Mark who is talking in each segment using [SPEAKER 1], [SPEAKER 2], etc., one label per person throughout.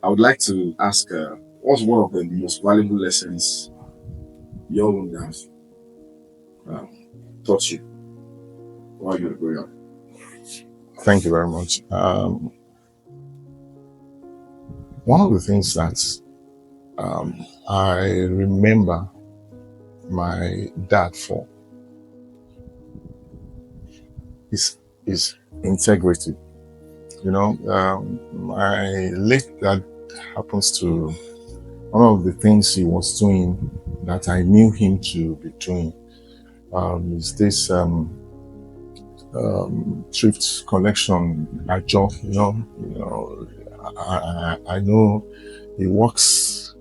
[SPEAKER 1] I would like to ask, what's one of the most valuable lessons your own dad taught you while you were growing up?
[SPEAKER 2] Thank you very much. One of the things that I remember my dad for is integrity. You know, my late dad happens to, one of the things he was doing that I knew him to be doing is this thrift collection at job. I know he works.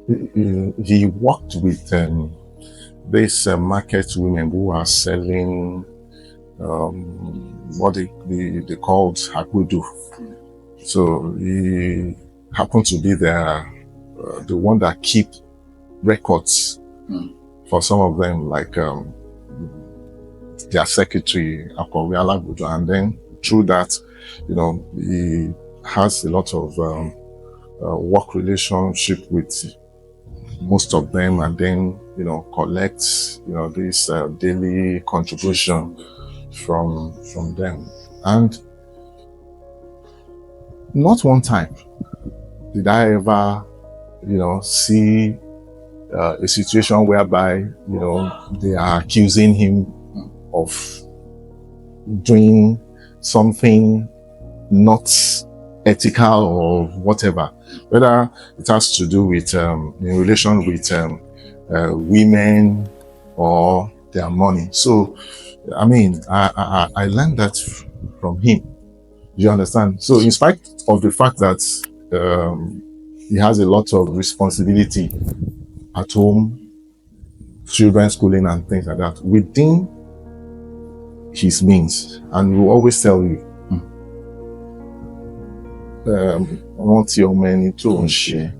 [SPEAKER 2] He worked with these market women who are selling what they called Hakudu. So he happened to be the one that keep records for some of them, like their secretary, and then through that, he has a lot of work relationship with most of them, and then collects this daily contribution from them. And not one time did I ever see a situation whereby they are accusing him of doing something not ethical or whatever, whether it has to do with in relation with women or their money. So I mean, I learned that from him. You understand? So in spite of the fact that he has a lot of responsibility at home, children schooling and things like that, within his means, and we will always tell you, want your money to share.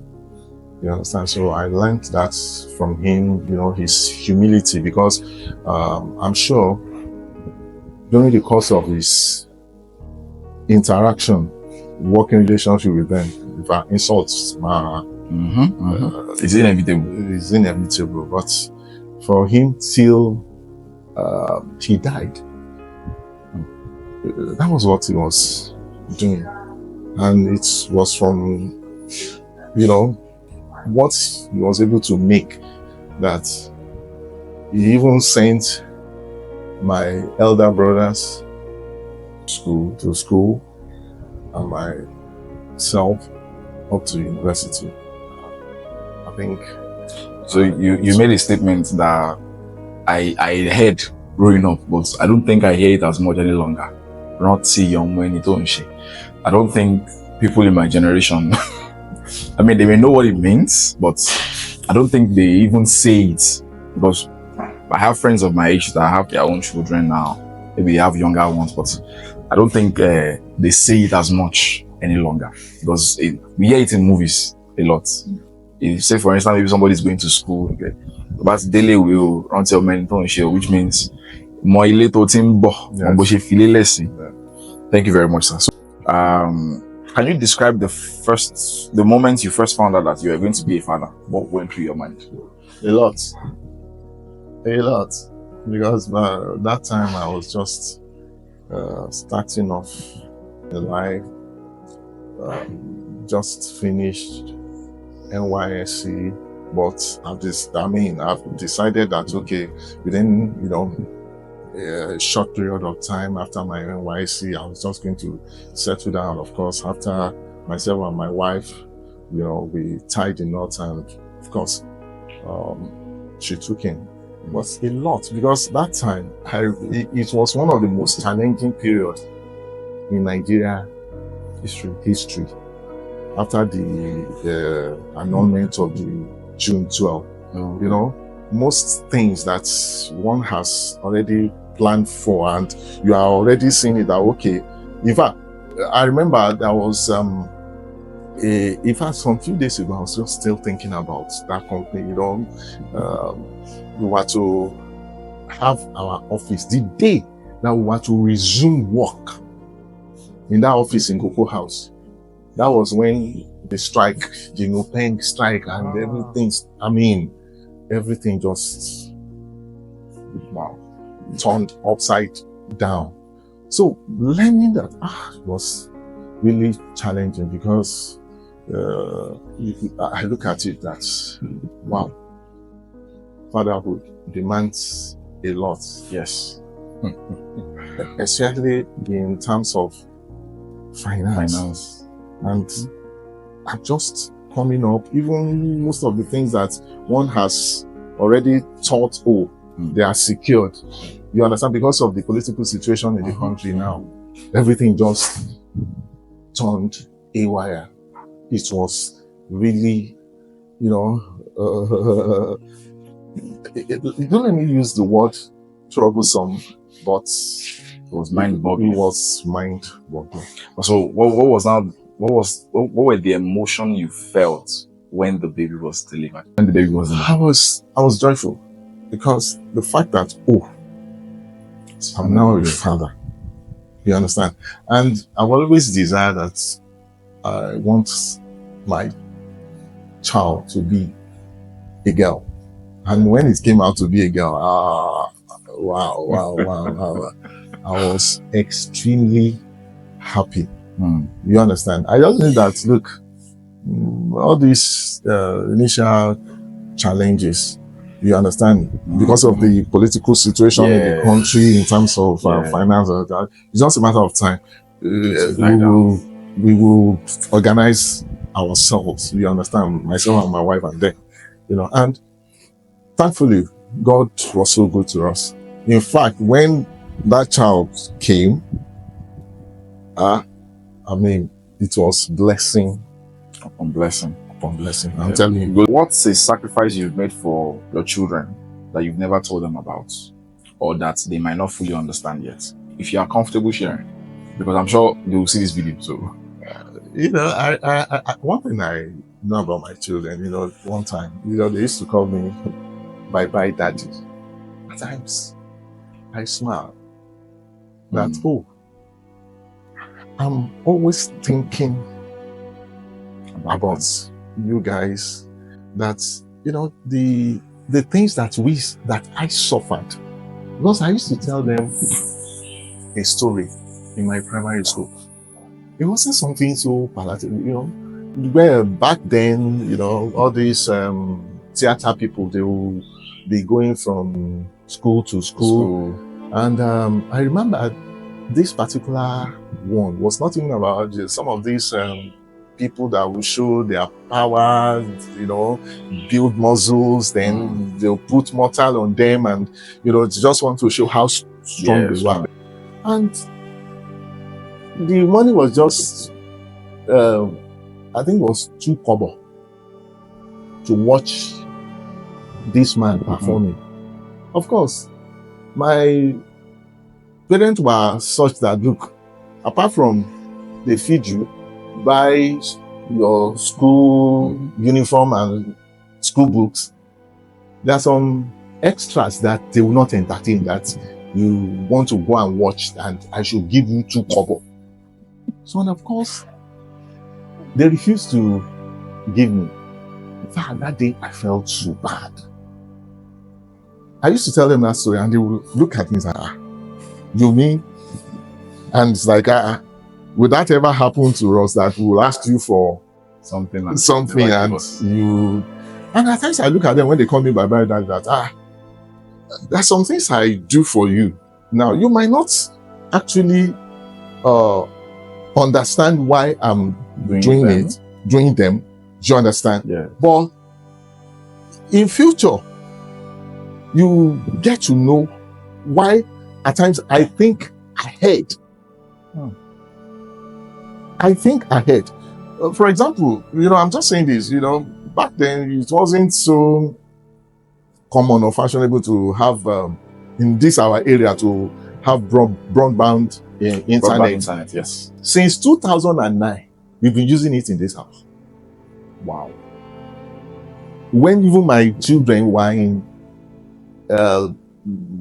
[SPEAKER 2] You understand? So I learned that from him, his humility, because I'm sure during the course of his interaction, working relationship with them, if I insults,
[SPEAKER 1] It's inevitable.
[SPEAKER 2] It's inevitable. But for him till he died, that was what he was doing, and it was from what he was able to make that he even sent my elder brothers to school and myself up to university. I think.
[SPEAKER 1] So you made a statement that I heard growing up, but I don't think I hear it as much any longer. Not see young when it don't shit. I don't think people in my generation, I mean, they may know what it means, but I don't think they even say it, because I have friends of my age that have their own children now. Maybe they have younger ones, but I don't think they say it as much any longer, because we hear it in movies a lot. If, say for instance, maybe somebody is going to school, okay, but daily will run till men don't share, which means more little timbo. Thank you very much, sir. So, can you describe the moment you first found out that you were going to be a father? What went through your mind?
[SPEAKER 2] A lot, because that time I was just starting off in life, just finished NYSC, but I've decided that okay, within a short period of time after my NYSC, I was just going to settle down. Of course, after myself and my wife, we tied the knot, and of course, she took in. It was a lot, because that time it was one of the most challenging periods in Nigeria history. After the annulment of the June 12, most things that one has already planned for, and you are already seeing it that okay. In fact, I remember there was in fact some few days ago I was just still thinking about that company. We were to have our office the day that we were to resume work in that office in Cocoa House. That was when the strike, pen strike and everything. I mean, everything just turned upside down. So learning that was really challenging because I look at it that wow, fatherhood demands a lot.
[SPEAKER 1] Yes.
[SPEAKER 2] Especially in terms of finance. And I'm just coming up, even most of the things that one has already thought, they are secured. You understand? Because of the political situation in the country now, everything just turned haywire. It was really, don't let me use the word troublesome, but
[SPEAKER 1] it was mind-boggling.
[SPEAKER 2] It was mind-boggling.
[SPEAKER 1] So what were the emotion you felt when the baby was delivered? When the baby was delivered?
[SPEAKER 2] I was joyful because the fact that I'm now a father. You understand? And I've always desired that I want my child to be a girl. And when it came out to be a girl, wow. I was extremely happy. You understand? I just knew that, look, all these initial challenges, you understand, because of the political situation in the country in terms of finance, it's just a matter of time. We will organize ourselves, you understand, myself and my wife and then, and thankfully, God was so good to us. In fact, when that child came, it was blessing
[SPEAKER 1] upon blessing.
[SPEAKER 2] I'm telling you.
[SPEAKER 1] What's a sacrifice you've made for your children that you've never told them about, or that they might not fully understand yet? If you are comfortable sharing, because I'm sure they will see this video. So,
[SPEAKER 2] I one thing I know about my children, one time, they used to call me bye daddy. At times, I smile that I'm always thinking about you guys, that the things that I suffered, because I used to tell them a story in my primary school. It wasn't something so palatable, where back then, all these theater people, they will be going from school to school. And I remember this particular one was not even about some of these people that will show their power, build muscles, then they'll put mortar on them and, just want to show how strong they were. And the money was just, I think it was 2 kobo to watch this man performing. Of course, my parents were such that, look, apart from they feed you, buy your school uniform and school books, there are some extras that they will not entertain, that you want to go and watch, and I should give you 2 kobo. So, and of course, they refused to give me. In fact, that day I felt so bad. I used to tell them that story and they would look at me and say, you mean? And it's like, would that ever happen to us, that we will ask you for something and you... And at times I look at them when they call me bye-bye, that there's some things I do for you. Now, you might not actually understand why I'm doing them. Do you understand?
[SPEAKER 1] Yeah.
[SPEAKER 2] But in future, you get to know why at times I think ahead. I think ahead. For example, I'm just saying this, back then it wasn't so common or fashionable to have, in this our area, to have broadband internet.
[SPEAKER 1] Yes.
[SPEAKER 2] Since 2009, we've been using it in this house.
[SPEAKER 1] Wow.
[SPEAKER 2] When even my children were in,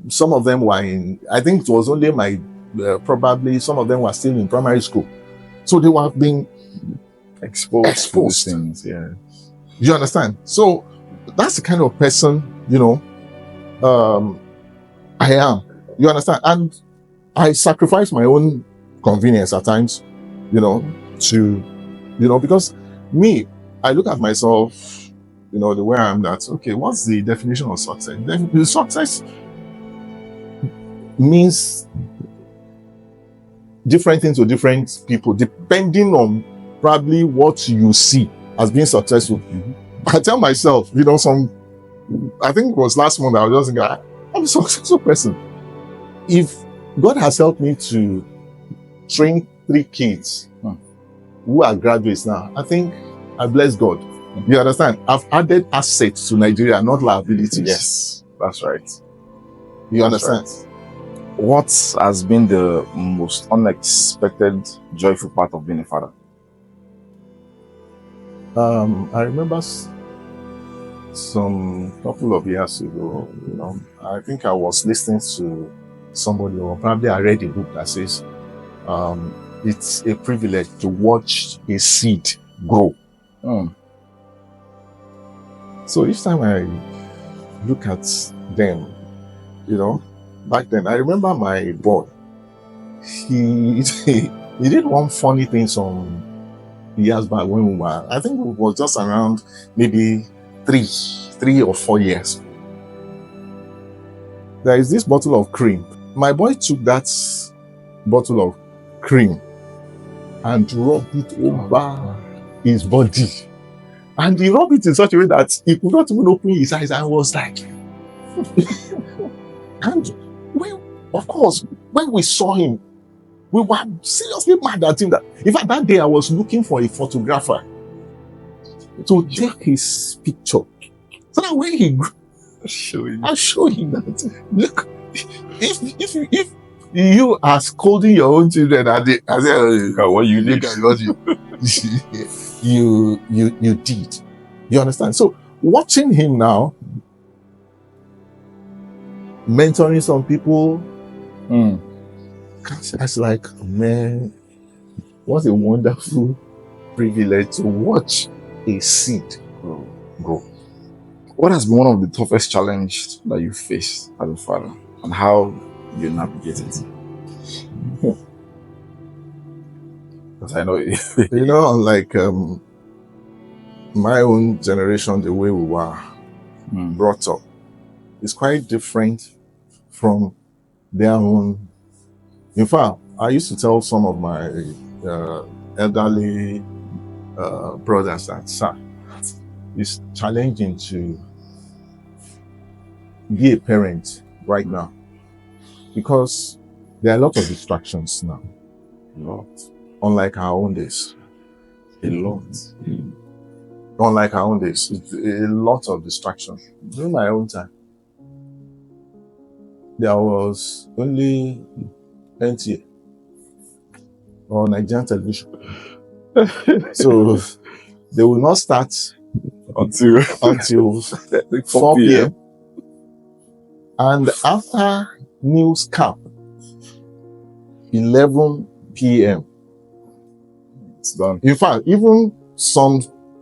[SPEAKER 2] some of them were in, I think it was only probably some of them were still in primary school. So they were being
[SPEAKER 1] exposed to these things. Yeah.
[SPEAKER 2] You understand? So that's the kind of person, I am. You understand? And I sacrifice my own convenience at times, because I look at myself, the way I am, that, okay, what's the definition of success? The success means different things to different people, depending on probably what you see as being successful.
[SPEAKER 1] Mm-hmm.
[SPEAKER 2] I tell myself, I think it was last month, I was just thinking, I'm a successful person. If God has helped me to train 3 kids who are graduates now, I think I bless God. You understand? I've added assets to Nigeria, not liabilities.
[SPEAKER 1] Yes, that's right.
[SPEAKER 2] You understand?
[SPEAKER 1] Right. What has been the most unexpected, joyful part of being a father?
[SPEAKER 2] I remember some couple of years ago, I think I was listening to somebody, or probably I read a book that says, it's a privilege to watch a seed grow. So each time I look at them, back then, I remember my boy, he did one funny thing some years back when we were, I think it was just around maybe 3 or 4 years. There is this bottle of cream. My boy took that bottle of cream and rubbed it over his body. And he rubbed it in such a way that he could not even open his eyes, and was like, and of course, when we saw him, we were seriously mad at him. In fact, that day I was looking for a photographer to take his picture. So that when he grew, I'll show him that. Look, if you are scolding your own children, I say,
[SPEAKER 1] what you did,
[SPEAKER 2] you did. You understand? So watching him now, mentoring some people, that's like, man, what a wonderful privilege to watch a seed grow.
[SPEAKER 1] What has been one of the toughest challenges that you faced as a father, and how you navigate it? Because I know
[SPEAKER 2] unlike my own generation, the way we were brought up is quite different from their own. In fact, I used to tell some of my elderly brothers that, sir, it's challenging to be a parent right now, because there are a lot of distractions now.
[SPEAKER 1] A lot.
[SPEAKER 2] Unlike our own days.
[SPEAKER 1] A lot.
[SPEAKER 2] Unlike our own days. It's a lot of distractions. During my own time, there was only NTA or Nigerian television. So they will not start until 4 p.m. And after news cap, 11 p.m.
[SPEAKER 1] It's done.
[SPEAKER 2] In fact, even some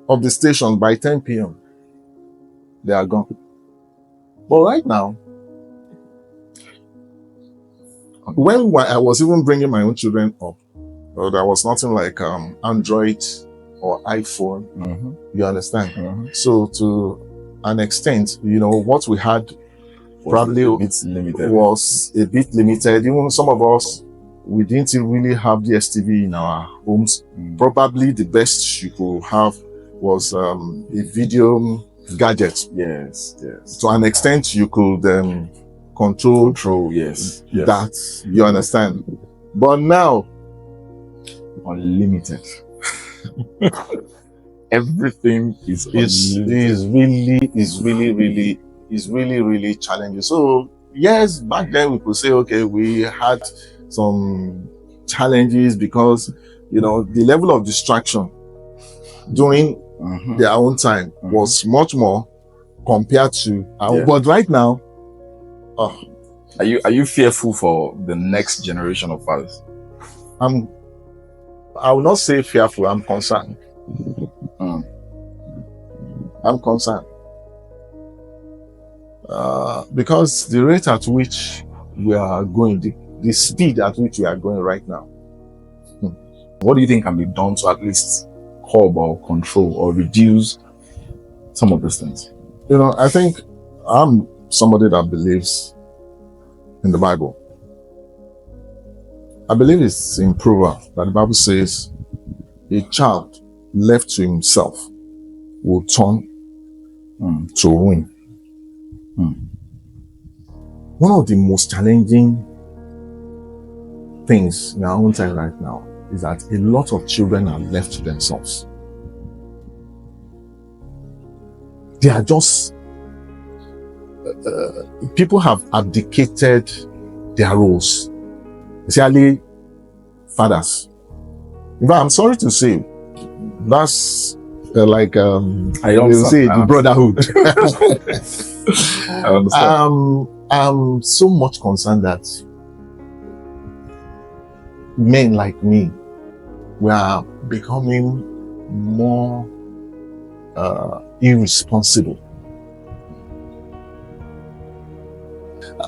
[SPEAKER 2] of the stations by 10 p.m. they are gone. But right now, when I was even bringing my own children up, there was nothing like Android or iPhone. You understand? So to an extent, what we had probably was a bit limited. Even some of us, we didn't really have DSTV in our homes. Probably the best you could have was a video gadget.
[SPEAKER 1] Yes.
[SPEAKER 2] To an extent, you could control
[SPEAKER 1] yes.
[SPEAKER 2] that. You understand? But now,
[SPEAKER 1] unlimited. Everything is
[SPEAKER 2] really challenging. So yes, back then we could say, okay, we had some challenges because the level of distraction during their own time was much more compared to but right now,
[SPEAKER 1] are you fearful for the next generation of fathers?
[SPEAKER 2] I will not say fearful, I'm concerned. I'm concerned. Because the rate at which we are going, the speed at which we are going right now.
[SPEAKER 1] What do you think can be done to at least curb or control or reduce some of these things?
[SPEAKER 2] I think I'm somebody that believes in the Bible. I believe it's in Proverbs that the Bible says a child left to himself will turn to ruin. One of the most challenging things in our own time right now is that a lot of children are left to themselves. They are just, people have abdicated their roles, especially fathers. In fact, I'm sorry to say, that's like
[SPEAKER 1] I don't
[SPEAKER 2] say the brotherhood.
[SPEAKER 1] I understand.
[SPEAKER 2] I'm so much concerned that men like me, we are becoming more irresponsible.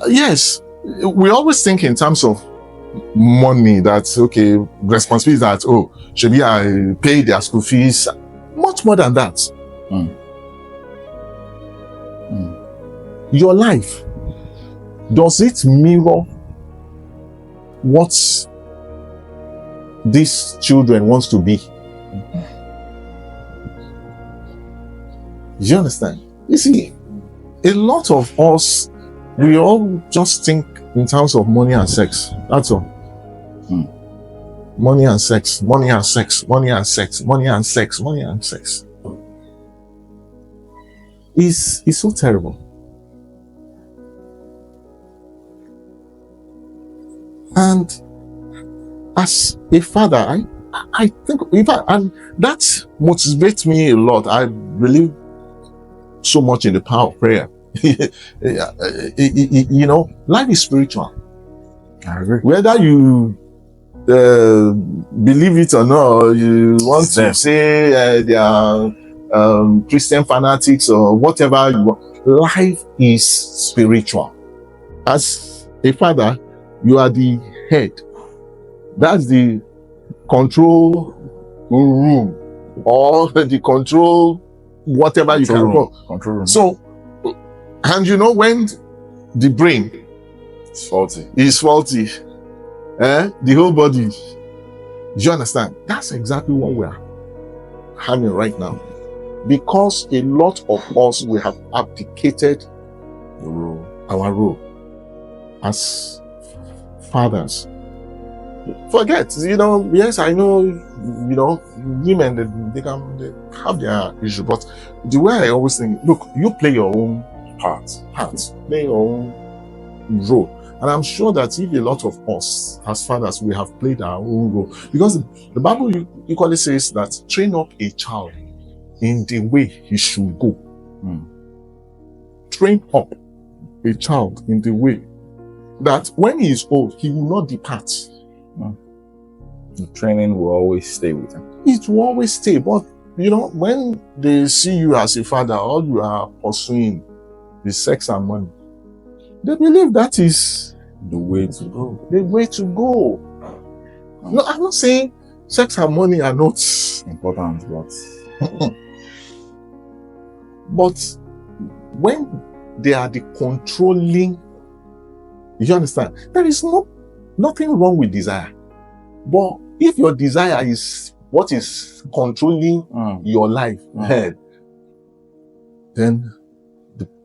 [SPEAKER 2] Yes, we always think in terms of money, that's okay, responsibility that, oh, should I pay their school fees? Much more than that. Your life, does it mirror what these children wants to be? You understand? You see, a lot of us, we all just think in terms of money and sex. That's all. Money and sex, money and sex, money and sex, money and sex, money and sex. It's so terrible. And as a father, I think, in fact, and that motivates me a lot. I believe so much in the power of prayer. Life is spiritual.
[SPEAKER 1] I agree.
[SPEAKER 2] Whether you believe it or not, you want to say they are Christian fanatics or whatever you want, life is spiritual. As a father, you are the head. That's the control room, or the control whatever you can call.
[SPEAKER 1] Control room.
[SPEAKER 2] So, and when the brain
[SPEAKER 1] is faulty,
[SPEAKER 2] the whole body, do you understand? That's exactly what we are having right now. Because a lot of us, we have abdicated our role as fathers. Forget, yes, I know, women, they have their issue, but the way I always think, look, you play your own part, play your own role. And I'm sure that if a lot of us as fathers, we have played our own role, because the Bible equally says that train up a child in the way he should go. Train up a child in the way that when he is old, he will not depart.
[SPEAKER 1] The training will always stay with him.
[SPEAKER 2] It will always stay. But, when they see you as a father, all you are pursuing is sex and money, they believe that is
[SPEAKER 1] the way to go.
[SPEAKER 2] The way to go. No, I'm not saying sex and money are not
[SPEAKER 1] important,
[SPEAKER 2] but when they are the controlling, you understand? There is nothing wrong with desire. But if your desire is what is controlling your life, then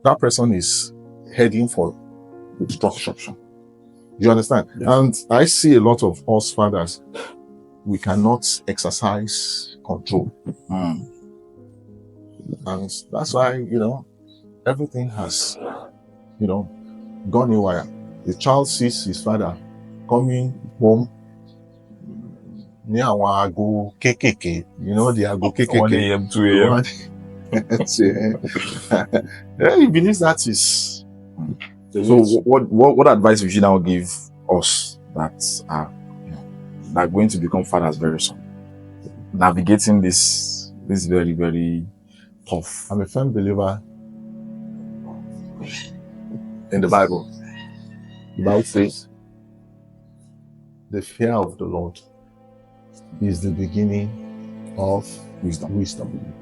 [SPEAKER 2] that person is heading for destruction. You understand? Yeah. And I see a lot of us fathers, we cannot exercise control. And that's why, everything has, gone haywire. The child sees his father coming home near our ago KKK, the ago KKK.
[SPEAKER 1] 1 a.m., 2 a.m.
[SPEAKER 2] Yeah, he believes that is.
[SPEAKER 1] So what advice would you now give us that are going to become fathers very soon, navigating this very, very Tough.
[SPEAKER 2] I'm a firm believer in the Bible. The Bible says, the fear of the Lord is the beginning of wisdom.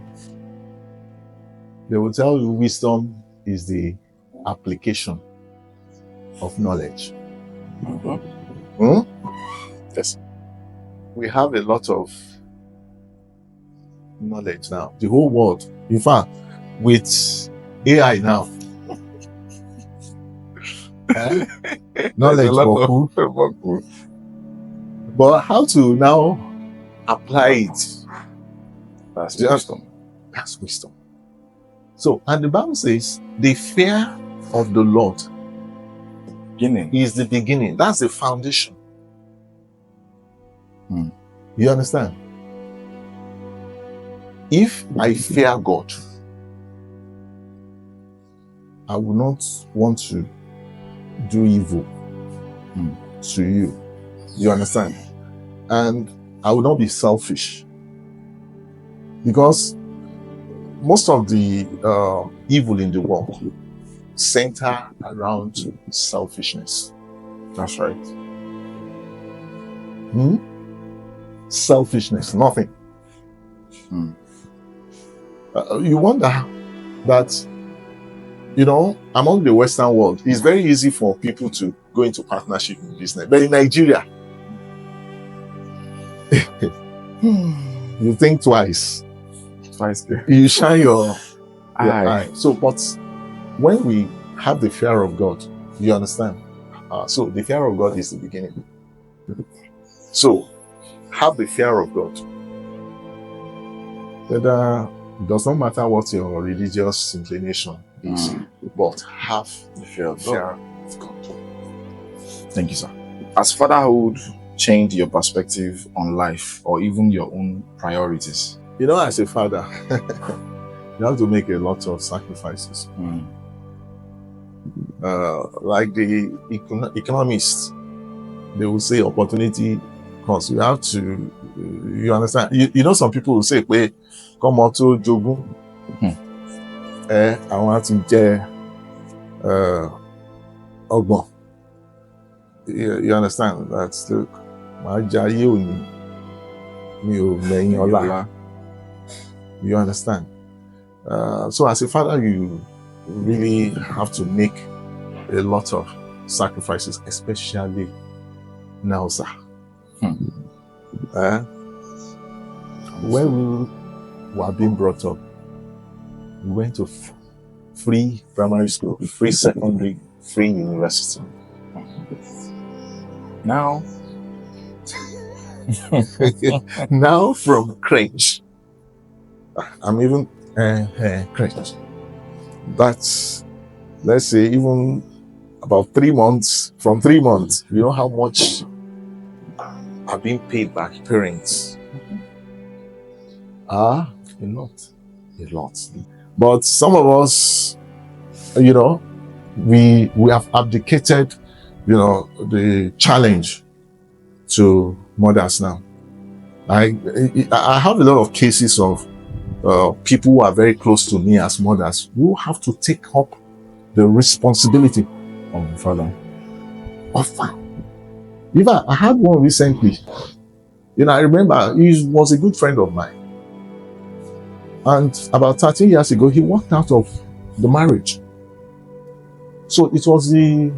[SPEAKER 2] They will tell you wisdom is the application of knowledge. Yes. We have a lot of knowledge now. The whole world. In fact, with AI now, knowledge for but how to now apply it?
[SPEAKER 1] That's wisdom.
[SPEAKER 2] That's wisdom. So, and the Bible says, the fear of the Lord is the beginning. That's the foundation. You understand? If I fear God, I will not want to do evil to you. You understand? And I will not be selfish. Because most of the evil in the world center around selfishness.
[SPEAKER 1] That's right.
[SPEAKER 2] Selfishness, nothing. You wonder that, you know, among the Western world, it's very easy for people to go into partnership in business. But in Nigeria, you think twice. You shine your eye. So, but when we have the fear of God, you understand? So the fear of God is the beginning. So, have the fear of God. It does not matter what your religious inclination is, but have the fear of God.
[SPEAKER 1] Thank you, sir. Has fatherhood changed your perspective on life or even your own priorities?
[SPEAKER 2] You know, as a father, you have to make a lot of sacrifices. Like the economists, they will say opportunity cost. You have to, you understand? You know, some people will say, "Wait, come on to jogun." I want to get ogbon. You understand? That's look, you understand? So as a father, you really have to make a lot of sacrifices, especially now, sir. When we were being brought up, we went to free primary school, free secondary, free university.
[SPEAKER 1] Now,
[SPEAKER 2] now from crèche, I'm even crèche. That's, let's say, even about 3 months. From 3 months, you know how much are being paid by parents? A lot. But some of us, you know, we have abdicated, you know, the challenge to mothers now. I have a lot of cases of people who are very close to me as mothers who have to take up the responsibility
[SPEAKER 1] of the father.
[SPEAKER 2] Even I had one recently. You know, I remember he was a good friend of mine. And about 13 years ago, he walked out of the marriage. So it was the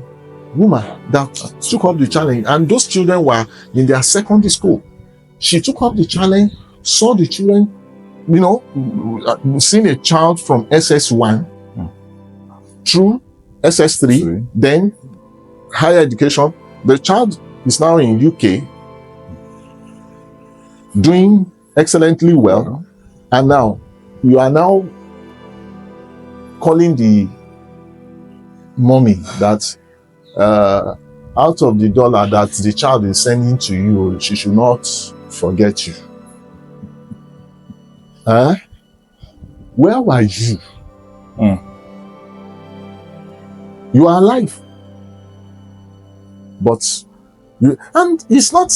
[SPEAKER 2] woman that took up the challenge. And those children were in their secondary school. She took up the challenge, saw the children, you know, seeing a child from SS1 through SS3, then higher education. The child is now in UK, doing excellently well, and now you are now calling the mommy that out of the dollar that the child is sending to you, she should not forget you. Where were you? You are alive. But and it's not,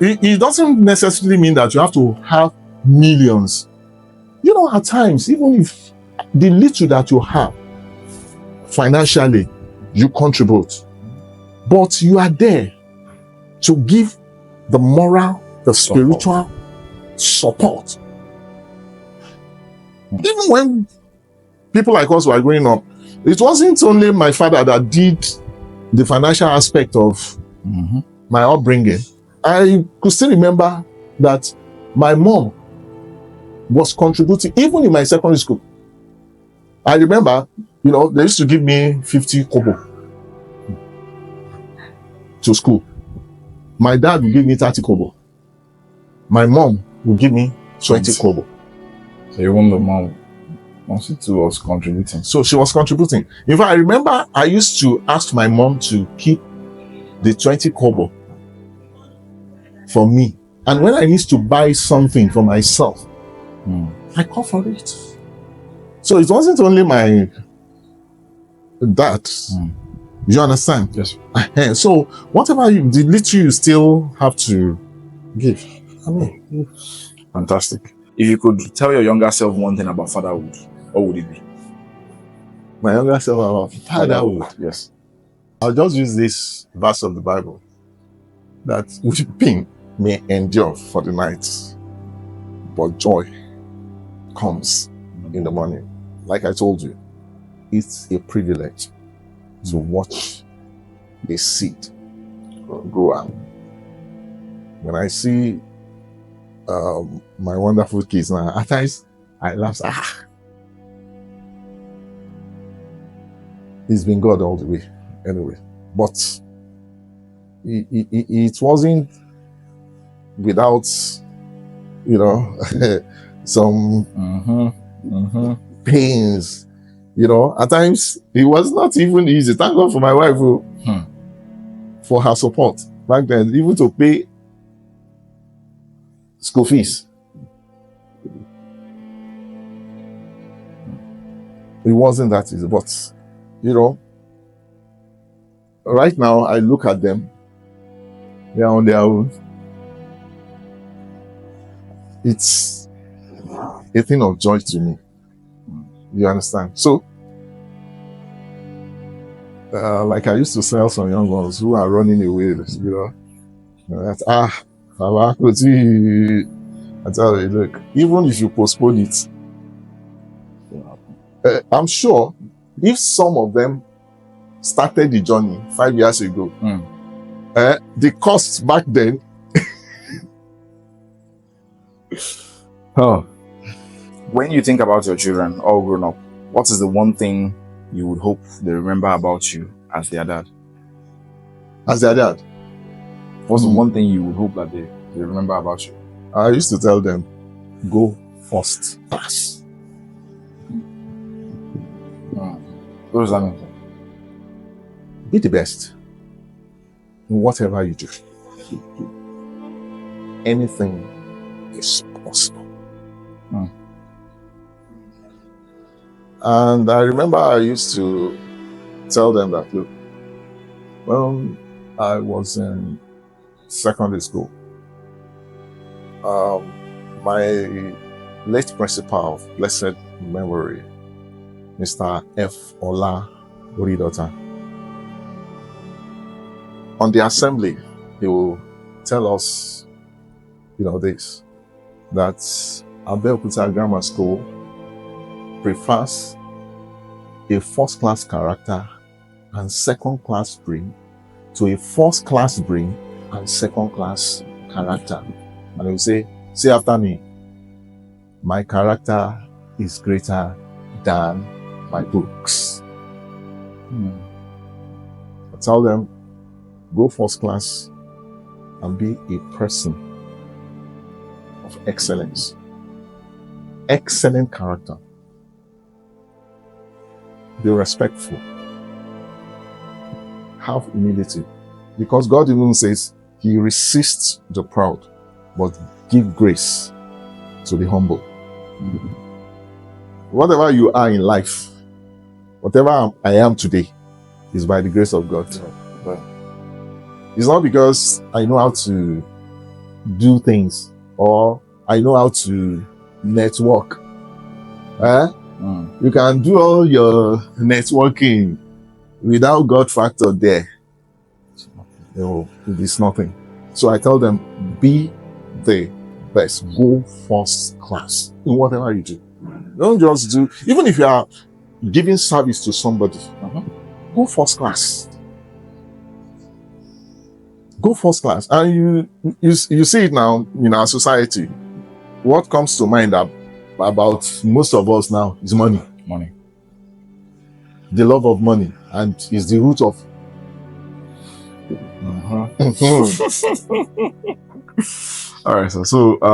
[SPEAKER 2] it doesn't necessarily mean that you have to have millions You know, at times, even if the little that you have financially, you contribute, but you are there to give the moral, the spiritual support. Even when people like us were growing up, it wasn't only my father that did the financial aspect of my upbringing. I could still remember that my mom was contributing even in my secondary school. I remember, you know, they used to give me 50 kobo to school. My dad would give me 30 kobo. My mom would give me 20 kobo.
[SPEAKER 1] So even the mom too was contributing.
[SPEAKER 2] So she was contributing. In fact, I remember I used to ask my mom to keep the 20 kobo for me. And when I used to buy something for myself, I call for it. So it wasn't only my dad. You understand?
[SPEAKER 1] Yes.
[SPEAKER 2] So whatever the little you still have to give. I mean,
[SPEAKER 1] fantastic. If you could tell your younger self one thing about fatherhood, what would it be?
[SPEAKER 2] My younger self about fatherhood.
[SPEAKER 1] Yes.
[SPEAKER 2] I'll just use this verse of the Bible that weeping may endure for the night, but joy comes in the morning. Like I told you, it's a privilege to watch a seed grow up. When I see my wonderful kids now, at times I laugh. It's been God all the way, anyway. But it wasn't without, you know, some pains. You know, at times it was not even easy. Thank God for my wife for her support back then, even to pay school fees. It wasn't that easy, but you know, right now I look at them, they are on their own. It's a thing of joy to me. You understand? So, like I used to sell some young ones who are running away, you know, that I tell you, look, even if you postpone it, I'm sure if some of them started the journey 5 years ago, the costs back then.
[SPEAKER 1] When you think about your children all grown up, what is the one thing you would hope they remember about you as their dad?
[SPEAKER 2] As their dad?
[SPEAKER 1] What's the one thing you would hope that they remember about you?
[SPEAKER 2] I used to tell them, go first class.
[SPEAKER 1] What does that mean?
[SPEAKER 2] Be the best in whatever you do. Anything is possible. And I remember I used to tell them that, look, when I was in secondary school, my late principal of blessed memory, Mr. F. Ola Oridota, on the assembly, he will tell us, you know, this, that Abeokuta Grammar School prefers a first-class character and second-class brain to a first-class brain and second-class character. And he will say after me, my character is greater than my books. I tell them, go first class and be a person of excellence. Excellent character. Be respectful. Have humility. Because God even says he resists the proud, but give grace to the humble. Whatever you are in life, whatever I am today, is by the grace of God. It's not because I know how to do things or I know how to network. You can do all your networking without God factor there. It is nothing. So I tell them, be the best. Go first class in whatever you do. Don't just do, even if you are giving service to somebody, go first class. Go first class. And you see it now in our society. What comes to mind about most of us now is money.
[SPEAKER 1] Money.
[SPEAKER 2] The love of money, and is the root of.
[SPEAKER 1] All right, so I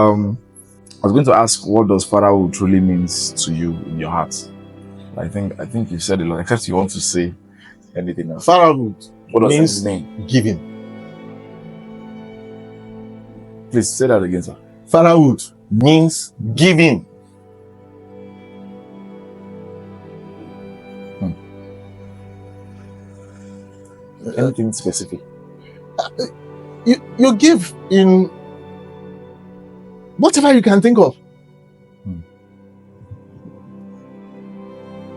[SPEAKER 1] was going to ask, what does fatherhood truly means to you in your heart? I think you said a lot, except you want to say anything else.
[SPEAKER 2] Fatherhood
[SPEAKER 1] What does
[SPEAKER 2] means
[SPEAKER 1] that mean?
[SPEAKER 2] giving.
[SPEAKER 1] Please say that again, sir.
[SPEAKER 2] Fatherhood means giving.
[SPEAKER 1] Anything specific?
[SPEAKER 2] You give in whatever you can think of.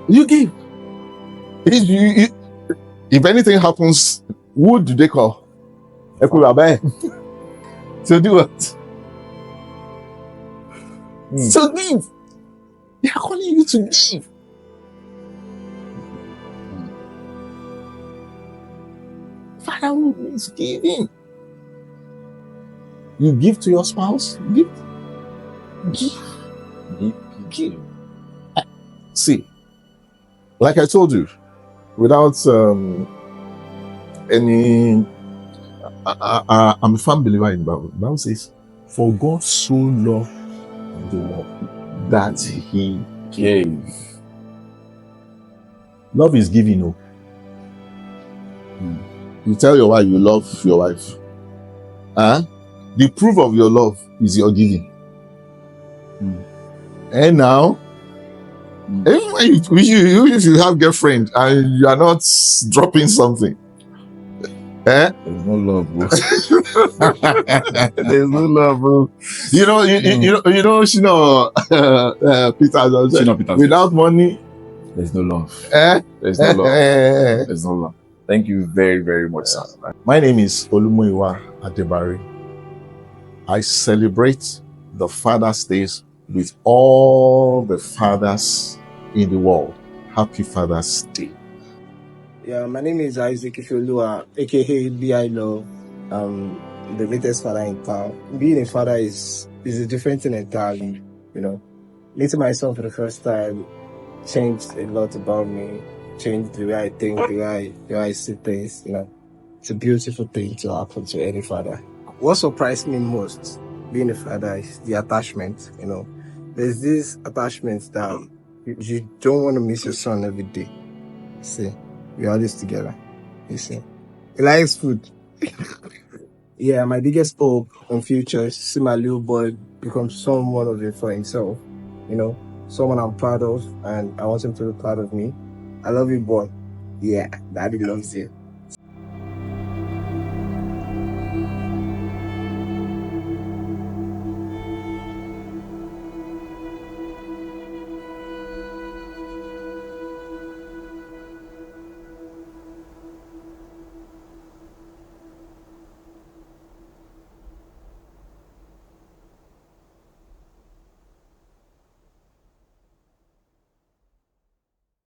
[SPEAKER 2] You give. If anything happens, who do they call? To do what? To give. They are calling you to give. Fatherhood means giving. You give to your spouse. Give. See, like I told you, without any, I'm a firm believer in the Bible. The Bible says, "For God so loved the world that He gave." Love is giving. You tell your wife you love your wife. The proof of your love is your giving. And now, you should have girlfriend and you are not dropping something.
[SPEAKER 1] There's no love, bro. There's no love, bro.
[SPEAKER 2] Peter. Without money,
[SPEAKER 1] there's no love. There's no love. There's no love. Thank you very, very much, sir.
[SPEAKER 2] My name is Mr Adebari. I celebrate the Father's Day with all the fathers in the world. Happy Father's Day.
[SPEAKER 3] Yeah, my name is Isaac Ifeoluwa, aka B.I. Love. The latest father in town. Being a father is a different thing entirely. Meeting myself for the first time changed a lot about me. Changed the way I think, the way I see things. It's a beautiful thing to happen to any father. What surprised me most being a father is the attachment. There's this attachment that you don't want to miss your son every day. See, we're always together. You see, he likes food. Yeah, my biggest hope in future is to see my little boy become someone of it for himself. Someone I'm proud of, and I want him to be proud of me. I love you, boy. Yeah, daddy loves you.